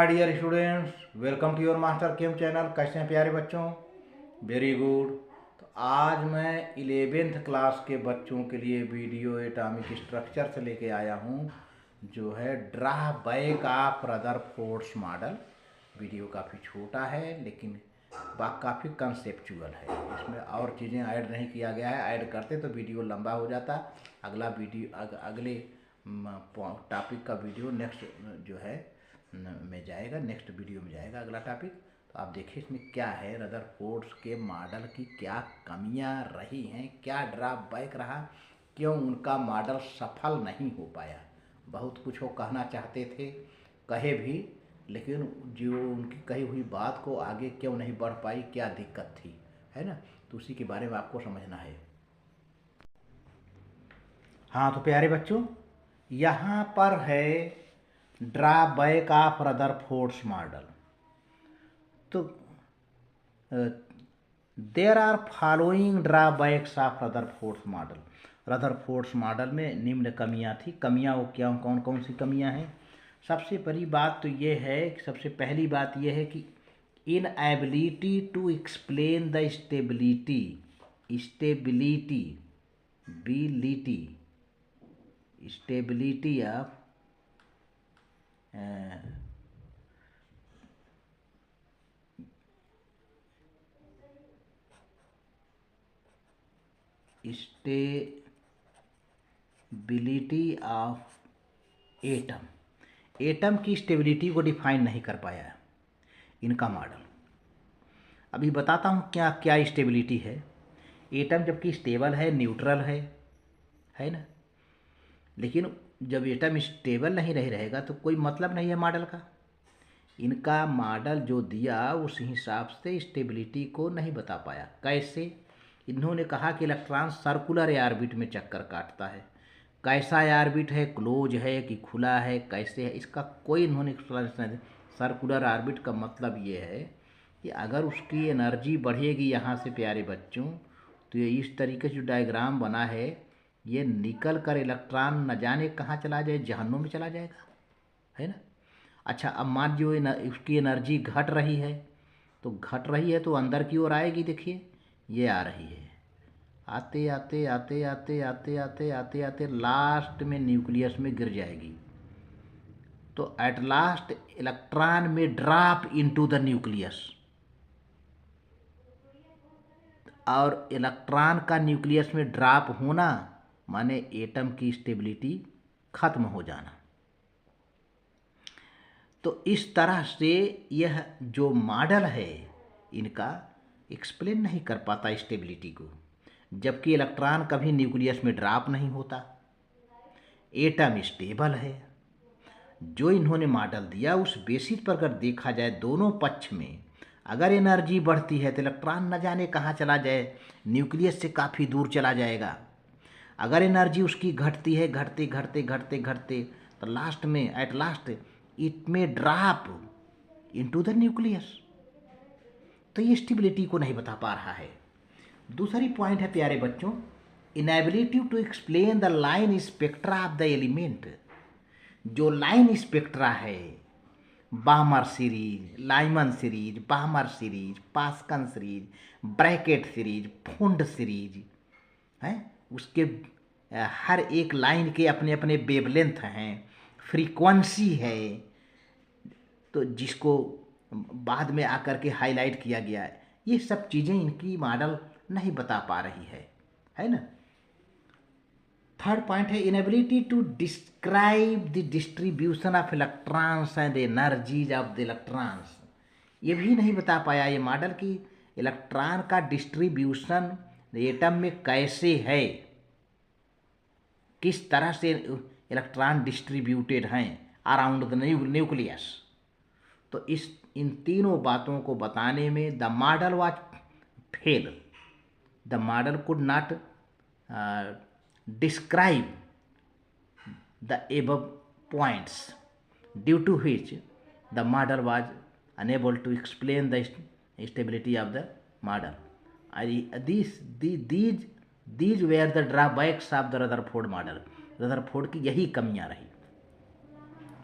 My dear students, welcome to your master chem channel. कैसे हैं प्यारे बच्चों? Very good. तो आज मैं 11th क्लास के बच्चों के लिए वीडियो एटॉमिक स्ट्रक्चर से लेके आया हूँ, जो है drawback of Rutherford's model. Video काफ़ी छोटा है लेकिन काफ़ी कंसेप्चुअल है। इसमें और चीज़ें ऐड नहीं किया गया है। ऐड करते तो वीडियो लंबा हो जाता। अगला वीडियो अगले टॉपिक का वीडियो नेक्स्ट जो है में जाएगा, नेक्स्ट वीडियो में जाएगा अगला टॉपिक। तो आप देखिए इसमें क्या है, रदरफोर्ड्स के मॉडल की क्या कमियां रही हैं, क्या ड्रॉप बैक रहा, क्यों उनका मॉडल सफल नहीं हो पाया। बहुत कुछ वो कहना चाहते थे, कहे भी, लेकिन जो उनकी कही हुई बात को आगे क्यों नहीं बढ़ पाई, क्या दिक्कत थी, है ना। तो उसी के बारे में आपको समझना है। हाँ तो प्यारे बच्चों, यहाँ पर है drawback of Rutherford's model. तो there are following drawbacks of Rutherford's model. Rutherford's model में निम्न कमियां थी। कमियां वो क्या, कौन कौन सी कमियां हैं? सबसे बड़ी बात तो ये है, सबसे पहली बात ये है कि inability to explain the stability of stability of atom की स्टेबिलिटी को डिफाइन नहीं कर पाया इनका मॉडल। अभी बताता हूँ क्या क्या स्टेबिलिटी है। एटम जबकि स्टेबल है, न्यूट्रल है ना, लेकिन जब एटम स्टेबल नहीं रहेगा तो कोई मतलब नहीं है मॉडल का। इनका मॉडल जो दिया उस हिसाब से स्टेबिलिटी को नहीं बता पाया। कैसे? इन्होंने कहा कि इलेक्ट्रॉन सर्कुलर ऑर्बिट में चक्कर काटता है। कैसा ऑर्बिट है, क्लोज है कि खुला है, कैसे है, इसका कोई इन्होंने एक्सप्लेनेशन नहीं। सर्कुलर ऑर्बिट का मतलब ये है कि अगर उसकी एनर्जी बढ़ेगी यहाँ से प्यारे बच्चों, तो ये इस तरीके से जो डायग्राम बना है, ये निकल कर इलेक्ट्रॉन न जाने कहाँ चला जाए, जहन्नुम में चला जाएगा, है ना। अच्छा, अब मान लीजिए उसकी एनर्जी घट रही है, तो घट रही है तो अंदर की ओर आएगी। देखिए ये आ रही है, आते आते आते आते आते आते आते आते लास्ट में न्यूक्लियस में गिर जाएगी। तो एट लास्ट इलेक्ट्रॉन में ड्रॉप इनटू द न्यूक्लियस, और इलेक्ट्रॉन का न्यूक्लियस में ड्रॉप होना माने एटम की स्टेबिलिटी खत्म हो जाना। तो इस तरह से यह जो मॉडल है इनका एक्सप्लेन नहीं कर पाता स्टेबिलिटी को। जबकि इलेक्ट्रॉन कभी न्यूक्लियस में ड्रॉप नहीं होता, एटम स्टेबल है। जो इन्होंने मॉडल दिया उस बेसिस पर अगर देखा जाए, दोनों पक्ष में अगर एनर्जी बढ़ती है तो इलेक्ट्रॉन न जाने कहाँ चला जाए, न्यूक्लियस से काफ़ी दूर चला जाएगा। अगर एनर्जी उसकी घटती है, घटते घटते घटते घटते, तो लास्ट में एट लास्ट इट में ड्रॉप इनटू द न्यूक्लियस। तो ये स्टेबिलिटी को नहीं बता पा रहा है। दूसरी पॉइंट है प्यारे बच्चों, inability to explain the line spectra of the element. जो लाइन स्पेक्ट्रा है, Balmer series, Lyman series, Balmer series, Paschen series, Brackett series, Pfund series है, उसके हर एक लाइन के अपने अपने वेवलेंथ हैं, फ्रीक्वेंसी है, तो जिसको बाद में आकर के हाईलाइट किया गया है। ये सब चीज़ें इनकी मॉडल नहीं बता पा रही है ना। थर्ड पॉइंट है inability to describe the distribution of electrons and energies of the electrons. ये भी नहीं बता पाया ये मॉडल कि इलेक्ट्रॉन का डिस्ट्रीब्यूशन एटम में कैसे है, किस तरह से इलेक्ट्रॉन डिस्ट्रीब्यूटेड हैं अराउंड द न्यूक्लियस। तो इन तीनों बातों को बताने में the model was fail. The model could not describe the above points, due to which the model was unable to explain the stability of the model. These were the drawbacks of the Rutherford model. Rutherford की यही कमियां रही,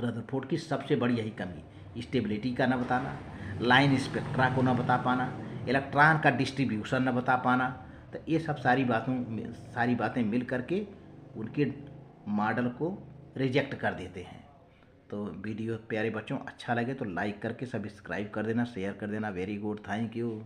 Rutherford की सबसे बड़ी यही कमी, stability का न बताना, लाइन स्पेक्ट्रा को न बता पाना, इलेक्ट्रॉन का डिस्ट्रीब्यूशन न बता पाना। तो ये सब सारी बातें मिल करके उनके मॉडल को रिजेक्ट कर देते हैं। तो वीडियो प्यारे बच्चों अच्छा लगे तो लाइक करके सब्सक्राइब कर देना, शेयर कर देना। Very good, thank you.